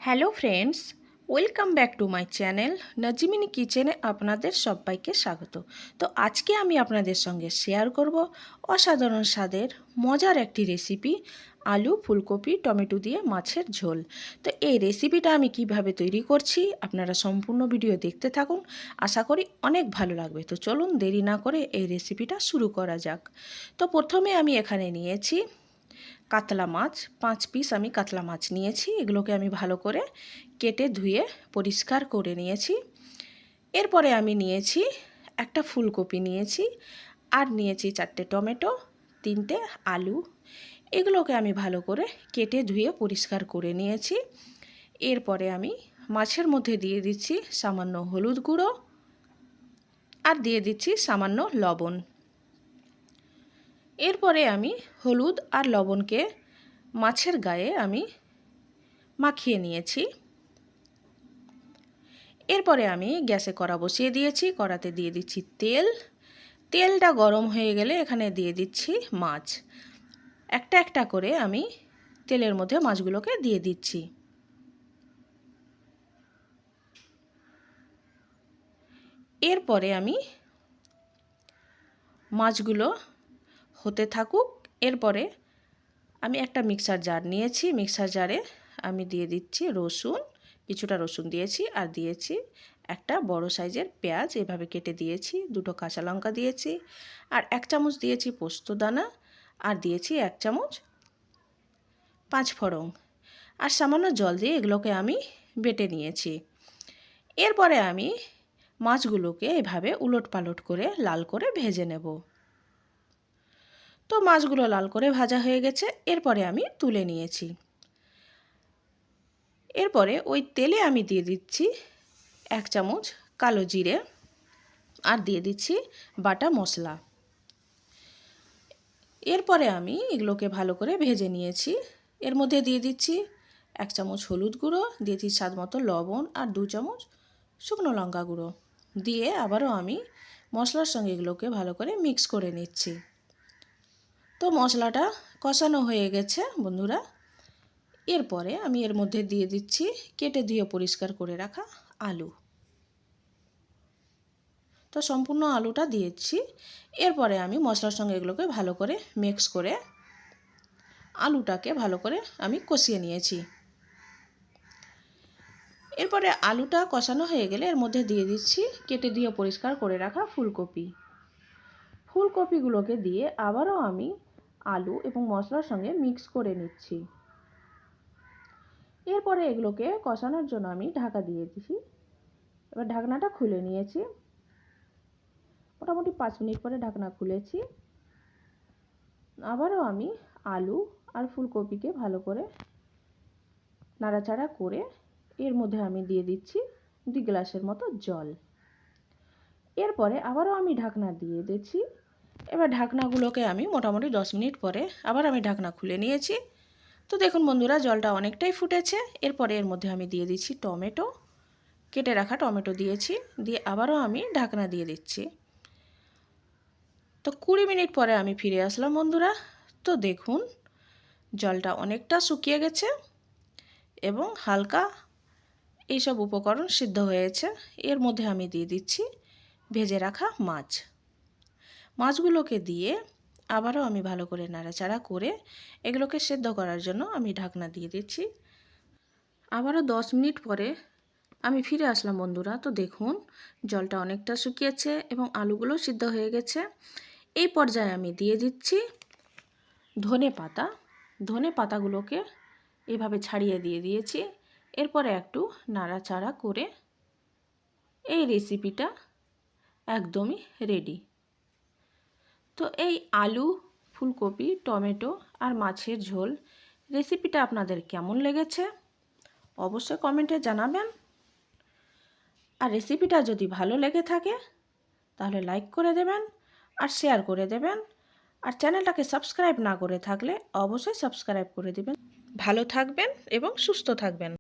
Hello friends, welcome back to my channel নাজিমিনি কিচেনে আপনাদের সবাইকে স্বাগত। তো আজকে আমি আপনাদের সঙ্গে শেয়ার করব অসাধারণ স্বাদের মজার একটি রেসিপি, আলু ফুলকপি টমেটো দিয়ে মাছের ঝোল। তো এই রেসিপিটা আমি কিভাবে তৈরি করছি আপনারা সম্পূর্ণ ভিডিও দেখতে থাকুন, আশা করি অনেক ভালো লাগবে। তো চলুন দেরি না করে এই রেসিপিটা শুরু করা যাক। তো প্রথমে আমি এখানে নিয়েছি কাতলা মাছ, 5 পিস আমি কাতলা মাছ নিয়েছি। এগুলোকে আমি ভালো করে কেটে ধুয়ে পরিষ্কার করে নিয়েছি। এরপরে আমি নিয়েছি একটা ফুলকপি নিয়েছি, আর নিয়েছি 4টে টমেটো, 3টে আলু। এগুলোকে আমি ভালো করে কেটে ধুয়ে পরিষ্কার করে নিয়েছি। এরপরে আমি মাছের মধ্যে দিয়ে দিচ্ছি সামান্য হলুদ গুঁড়ো, আর দিয়ে দিচ্ছি সামান্য লবণ। এরপরে আমি হলুদ আর লবণকে মাছের গায়ে আমি মাখিয়ে নিয়েছি। এরপরে আমি গ্যাসে কড়া বসিয়ে দিয়েছি, কড়াতে দিয়ে দিচ্ছি তেল। তেলটা গরম হয়ে গেলে এখানে দিয়ে দিচ্ছি মাছ। একটা একটা করে আমি তেলের মধ্যে মাছগুলোকে দিয়ে দিচ্ছি। এরপরে আমি মাছগুলো হতে থাকুক। এরপরে আমি একটা মিক্সার জার নিয়েছি, মিক্সার জারে আমি দিয়ে দিচ্ছি রসুন, কিছুটা রসুন দিয়েছি, আর দিয়েছি একটা বড় সাইজের পেঁয়াজ এভাবে কেটে দিয়েছি, 2টো কাঁচা লঙ্কা দিয়েছি, আর 1 চামচ দিয়েছি পোস্ত দানা, আর দিয়েছি 1 চামচ 5 ফোড়ন, আর সামান্য জল দিয়ে এগুলোকে আমি বেটে নিয়েছি। এরপরে আমি মাছগুলোকে এভাবে উলট পালট করে লাল করে ভেজে নেব। তো মাছগুলো লাল করে ভাজা হয়ে গেছে, এরপরে আমি তুলে নিয়েছি। এরপরে ওই তেলে আমি দিয়ে দিচ্ছি 1 চামচ কালো জিরে, আর দিয়ে দিচ্ছি বাটা মশলা। এরপরে আমি এগুলোকে ভালো করে ভেজে নিয়েছি। এর মধ্যে দিয়ে দিচ্ছি 1 চামচ হলুদ গুঁড়ো, দিয়েছি স্বাদ মতো লবণ, আর 2 চামচ শুকনো লঙ্কা গুঁড়ো দিয়ে আবারও আমি মশলার সঙ্গে এগুলোকে ভালো করে মিক্স করে নিচ্ছি। তো মশলাটা কষানো হয়ে গেছে বন্ধুরা। এরপরে আমি এর মধ্যে দিয়ে দিচ্ছি কেটে ধুয়ে পরিষ্কার করে রাখা আলু। তো সম্পূর্ণ আলুটা দিয়েছি। এরপরে আমি মশলার সঙ্গে এগুলোকে ভালো করে মিক্স করে আলুটাকে ভালো করে আমি কষিয়ে নিয়েছি। এরপরে আলুটা কষানো হয়ে গেলে এর মধ্যে দিয়ে দিচ্ছি কেটে ধুয়ে পরিষ্কার করে রাখা ফুলকপি। ফুলকপিগুলোকে দিয়ে আবারও আমি আলু এবং মশলার সঙ্গে মিক্স করে নিচ্ছি। এরপরে এগুলোকে কষানোর জন্য আমি ঢাকা দিয়ে দিচ্ছি। এবার ঢাকনাটা খুলে নিয়েছি। মোটামুটি 5 মিনিট পরে ঢাকনা খুলেছি। আবারও আমি আলু আর ফুলকপিকে ভালো করে নাড়াচাড়া করে এর মধ্যে আমি দিয়ে দিচ্ছি 2 গ্লাসের মতো জল। এরপরে আবারও আমি ঢাকনা দিয়ে দিচ্ছি। এবার ঢাকনাগুলোকে আমি মোটামুটি 10 মিনিট পরে আবার আমি ঢাকনা খুলে নিয়েছি। তো দেখুন বন্ধুরা, জলটা অনেকটাই ফুটেছে। এরপরে এর মধ্যে আমি দিয়ে দিচ্ছি টমেটো, কেটে রাখা টমেটো দিয়েছি, দিয়ে আবারও আমি ঢাকনা দিয়ে দিচ্ছি। তো 20 মিনিট পরে আমি ফিরে আসলাম বন্ধুরা। তো দেখুন জলটা অনেকটা শুকিয়ে গেছে এবং হালকা এইসব উপকরণ সিদ্ধ হয়েছে। এর মধ্যে আমি দিয়ে দিচ্ছি ভেজে রাখা মাছ। মাছগুলোকে দিয়ে আবারও আমি ভালো করে নাড়াচাড়া করে এগুলোকে সেদ্ধ করার জন্য আমি ঢাকনা দিয়ে দিচ্ছি। আবারও 10 মিনিট পরে আমি ফিরে আসলাম বন্ধুরা। তো দেখুন জলটা অনেকটা শুকিয়েছে এবং আলুগুলো সিদ্ধ হয়ে গেছে। এই পর্যায়ে আমি দিয়ে দিচ্ছি ধনে পাতা। ধনে পাতাগুলোকে এভাবে ছাড়িয়ে দিয়ে দিয়েছি। এরপরে একটু নাড়াচাড়া করে এই রেসিপিটা একদমই রেডি। তো এই আলু ফুলকপি টমেটো আর মাছের ঝোল রেসিপিটা আপনাদের কেমন লেগেছে অবশ্যই কমেন্টে জানাবেন। আর রেসিপিটা যদি ভালো লেগে থাকে তাহলে লাইক করে দেবেন আর শেয়ার করে দেবেন। আর চ্যানেলটাকে সাবস্ক্রাইব না করে থাকলে অবশ্যই সাবস্ক্রাইব করে দেবেন। ভালো থাকবেন এবং সুস্থ থাকবেন।